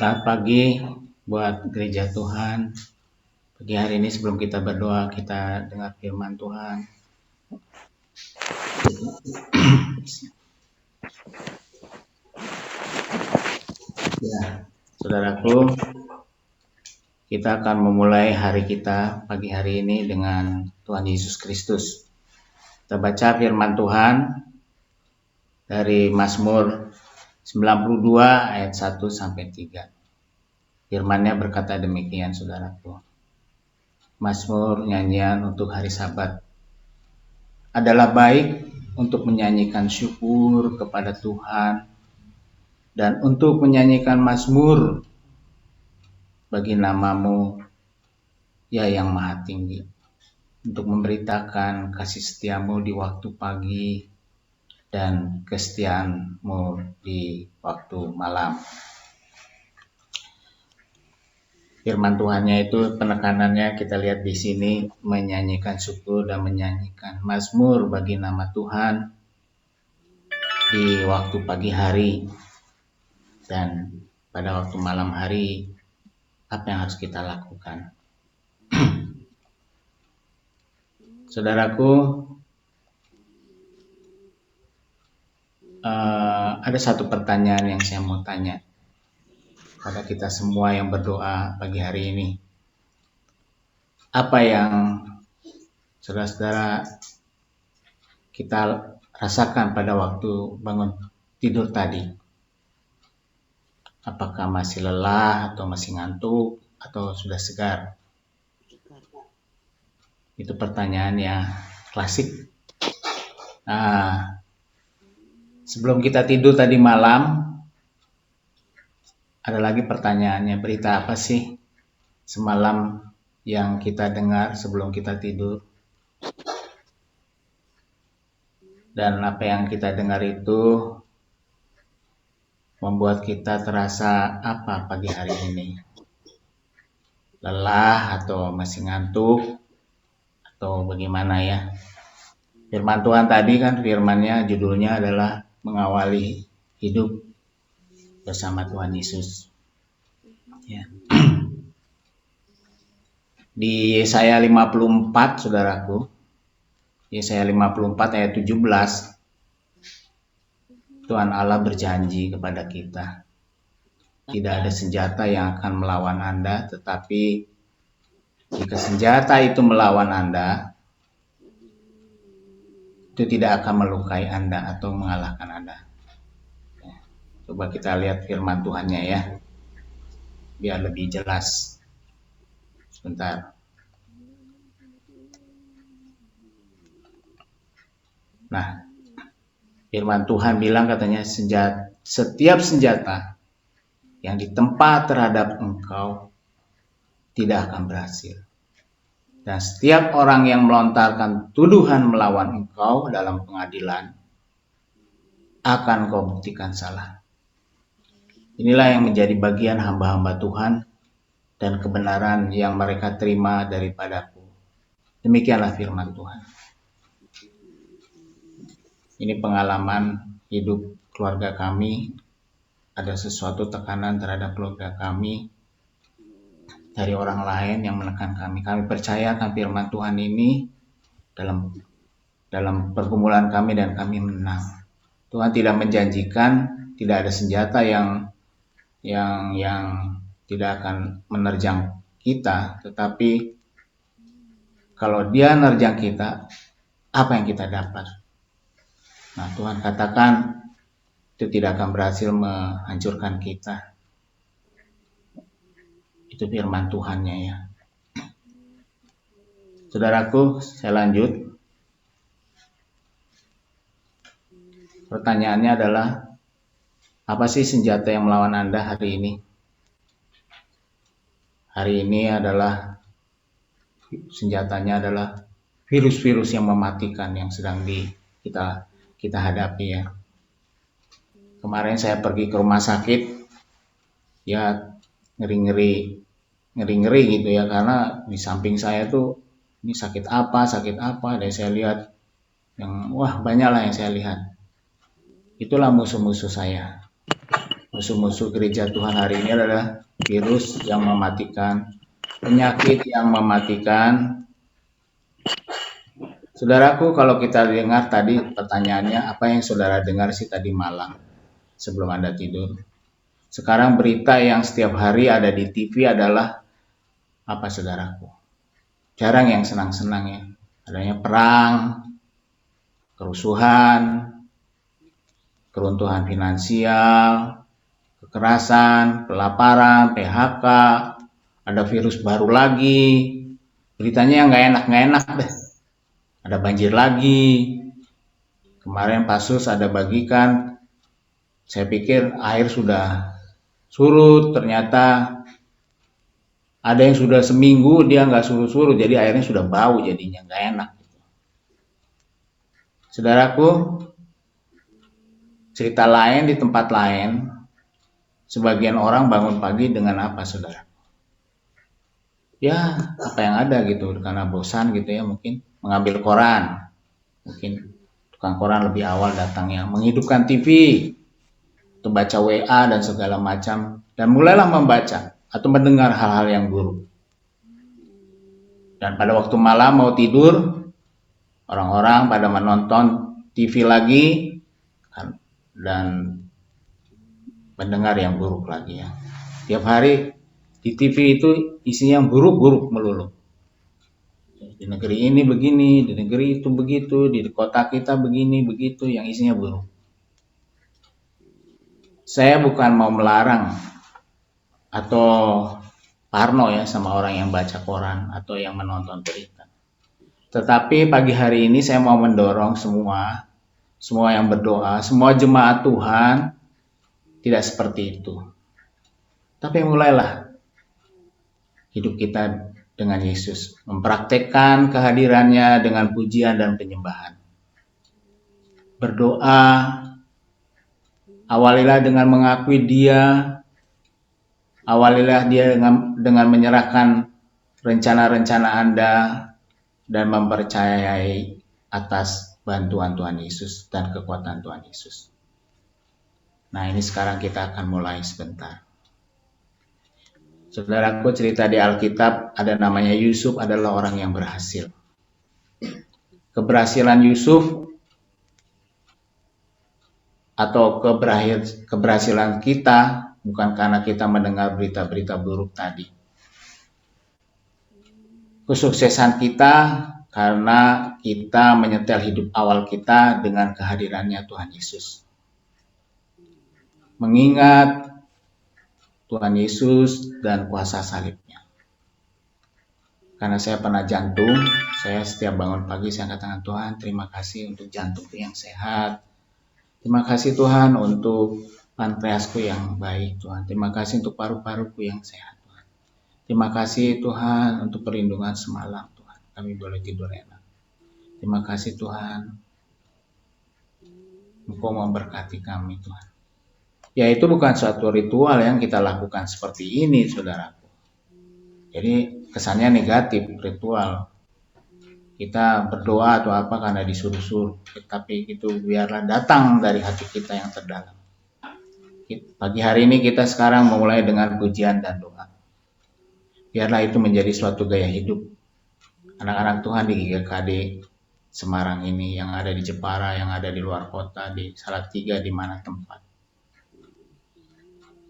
Selamat pagi buat gereja Tuhan. Pagi hari ini sebelum kita berdoa, kita dengar firman Tuhan. Ya, saudaraku, kita akan memulai hari kita pagi hari ini dengan Tuhan Yesus Kristus. Kita baca firman Tuhan dari Mazmur 92 ayat 1 sampai 3. Firman-Nya berkata demikian, saudaraku. Mazmur nyanyian untuk hari Sabat. Adalah baik untuk menyanyikan syukur kepada Tuhan dan untuk menyanyikan mazmur bagi nama-Mu, ya yang maha tinggi, untuk memberitakan kasih setia-Mu di waktu pagi dan kesetiaan-Mu di waktu malam. Firman Tuhannya itu penekanannya kita lihat di sini, menyanyikan syukur dan menyanyikan mazmur bagi nama Tuhan di waktu pagi hari dan pada waktu malam hari. Apa yang harus kita lakukan? Saudaraku, ada satu pertanyaan yang saya mau tanya pada kita semua yang berdoa pagi hari ini. Apa yang saudara-saudara kita rasakan pada waktu bangun tidur tadi? Apakah masih lelah atau masih ngantuk atau sudah segar? Itu pertanyaan yang klasik. Nah, sebelum kita tidur tadi malam, ada lagi pertanyaannya, berita apa sih semalam yang kita dengar sebelum kita tidur? Dan apa yang kita dengar itu membuat kita terasa apa pagi hari ini? Lelah atau masih ngantuk atau bagaimana ya? Firman Tuhan tadi kan firman-Nya judulnya adalah mengawali hidup bersama Tuhan Yesus. Ya. Di Yesaya 54, saudaraku, Yesaya 54 ayat 17, Tuhan Allah berjanji kepada kita, tidak ada senjata yang akan melawan Anda, tetapi jika senjata itu melawan Anda, itu tidak akan melukai Anda atau mengalahkan Anda. Coba kita lihat firman Tuhannya ya, biar lebih jelas. Sebentar. Nah, firman Tuhan bilang katanya setiap senjata yang ditempa terhadap engkau tidak akan berhasil. Dan setiap orang yang melontarkan tuduhan melawan engkau dalam pengadilan akan kau buktikan salah. Inilah yang menjadi bagian hamba-hamba Tuhan dan kebenaran yang mereka terima daripadaku. Demikianlah firman Tuhan. Ini pengalaman hidup keluarga kami. Ada sesuatu tekanan terhadap keluarga kami dari orang lain yang menekan kami. Kami percaya akan firman Tuhan ini dalam pergumulan kami dan kami menang. Tuhan tidak menjanjikan tidak ada senjata yang tidak akan menerjang kita, tetapi kalau dia menerjang kita, apa yang kita dapat? Nah, Tuhan katakan itu tidak akan berhasil menghancurkan kita. Itu firman Tuhannya ya. Saudaraku, saya lanjut. Pertanyaannya adalah, apa sih senjata yang melawan Anda hari ini? Hari ini adalah senjatanya adalah virus-virus yang mematikan yang sedang kita hadapi ya. Kemarin saya pergi ke rumah sakit, ya ngeri-ngeri gitu ya, karena di samping saya tuh ini sakit apa, dan saya lihat yang banyak lah yang saya lihat. Itulah musuh-musuh saya. Musuh-musuh gereja Tuhan hari ini adalah virus yang mematikan, penyakit yang mematikan. Saudaraku, kalau kita dengar tadi pertanyaannya, apa yang saudara dengar sih tadi malam sebelum Anda tidur? Sekarang berita yang setiap hari ada di TV adalah apa, saudaraku? Jarang yang senang-senang ya. Adanya perang, kerusuhan, keruntuhan finansial, kekerasan, kelaparan, PHK, ada virus baru lagi. Beritanya yang nggak enak deh. Ada banjir lagi. Kemarin Pasus ada bagikan, saya pikir air sudah surut, ternyata ada yang sudah seminggu dia nggak surut-surut, jadi airnya sudah bau, jadinya nggak enak. Saudaraku, cerita lain di tempat lain, sebagian orang bangun pagi dengan apa, saudara? Ya, apa yang ada gitu, karena bosan gitu ya, mungkin mengambil koran, mungkin tukang koran lebih awal datangnya, menghidupkan TV, atau baca WA dan segala macam, dan mulailah membaca atau mendengar hal-hal yang buruk. Dan pada waktu malam mau tidur, orang-orang pada menonton TV lagi dan mendengar yang buruk lagi ya. Tiap hari di TV itu isinya yang buruk-buruk melulu. Di negeri ini begini, di negeri itu begitu, di kota kita begini, begitu, yang isinya buruk. Saya bukan mau melarang atau parno ya sama orang yang baca koran atau yang menonton berita. Tetapi pagi hari ini saya mau mendorong semua yang berdoa, semua jemaat Tuhan tidak seperti itu. Tapi mulailah hidup kita dengan Yesus, mempraktekkan kehadirannya dengan pujian dan penyembahan. Berdoa, awalilah dengan mengakui Dia, awalilah Dia dengan menyerahkan rencana-rencana Anda dan mempercayai atas bantuan Tuhan Yesus dan kekuatan Tuhan Yesus. Nah, ini sekarang kita akan mulai sebentar. Saudaraku, cerita di Alkitab ada namanya Yusuf adalah orang yang berhasil. Keberhasilan Yusuf atau keberhasilan kita bukan karena kita mendengar berita-berita buruk tadi. Kesuksesan kita karena kita menyetel hidup awal kita dengan kehadirannya Tuhan Yesus. Mengingat Tuhan Yesus dan kuasa salibnya. Karena saya pernah jantung, saya setiap bangun pagi saya katakan, Tuhan terima kasih untuk jantungku yang sehat. Terima kasih Tuhan untuk pankreasku yang baik Tuhan. Terima kasih untuk paru-paruku yang sehat Tuhan. Terima kasih Tuhan untuk perlindungan semalam Tuhan. Kami boleh tidur enak. Terima kasih Tuhan. Engkau memberkati kami Tuhan. Ya, itu bukan suatu ritual yang kita lakukan seperti ini, saudaraku. Jadi kesannya negatif, ritual. Kita berdoa atau apa karena disuruh-suruh, tapi itu biarlah datang dari hati kita yang terdalam. Pagi hari ini kita sekarang memulai dengan pujian dan doa. Biarlah itu menjadi suatu gaya hidup anak-anak Tuhan di GKD Semarang ini, yang ada di Jepara, yang ada di luar kota, di Salatiga, di mana tempat.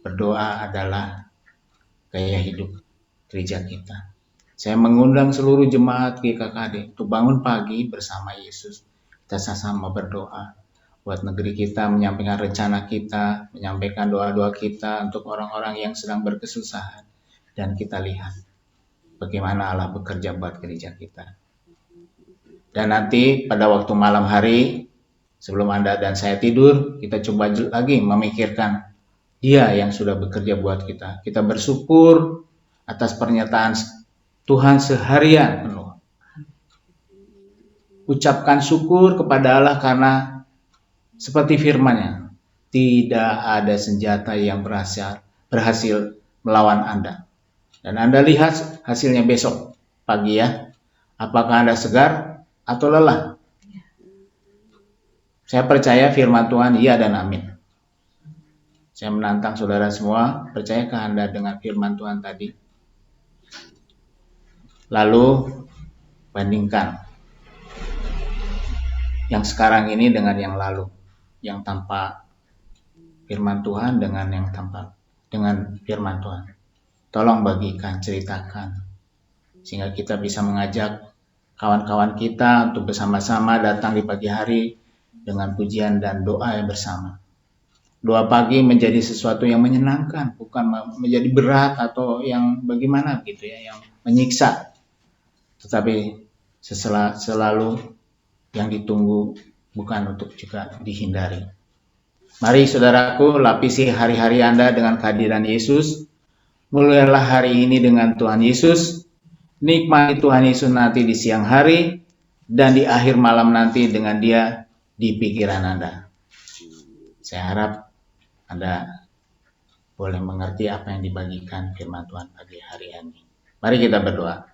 Berdoa adalah gaya hidup gereja kita. Saya mengundang seluruh jemaat GKKD untuk bangun pagi bersama Yesus. Kita sama-sama berdoa buat negeri kita, menyampaikan rencana kita, menyampaikan doa-doa kita untuk orang-orang yang sedang berkesusahan. Dan kita lihat bagaimana Allah bekerja buat gereja kita. Dan nanti pada waktu malam hari, sebelum Anda dan saya tidur, kita coba lagi memikirkan Dia yang sudah bekerja buat kita. Kita bersyukur atas pernyataan Tuhan seharian penuh. Ucapkan syukur kepada Allah karena seperti firman-Nya, tidak ada senjata yang berhasil melawan Anda. Dan Anda lihat hasilnya besok pagi ya. Apakah Anda segar atau lelah? Saya percaya firman Tuhan iya dan amin. Saya menantang saudara semua, percayakah Anda dengan firman Tuhan tadi? Lalu bandingkan yang sekarang ini dengan yang lalu, yang tanpa firman Tuhan dengan yang tanpa dengan firman Tuhan. Tolong bagikan, ceritakan, sehingga kita bisa mengajak kawan-kawan kita untuk bersama-sama datang di pagi hari dengan pujian dan doa yang bersama. Doa pagi menjadi sesuatu yang menyenangkan, bukan menjadi berat atau yang bagaimana gitu ya, yang menyiksa. Tetapi selalu yang ditunggu, bukan untuk juga dihindari. Mari saudaraku, lapisi hari-hari Anda dengan kehadiran Yesus. Mulailah hari ini dengan Tuhan Yesus. Nikmati Tuhan Yesus nanti di siang hari, dan di akhir malam nanti dengan Dia di pikiran Anda. Saya harap Anda boleh mengerti apa yang dibagikan firman Tuhan pagi hari ini. Mari kita berdoa.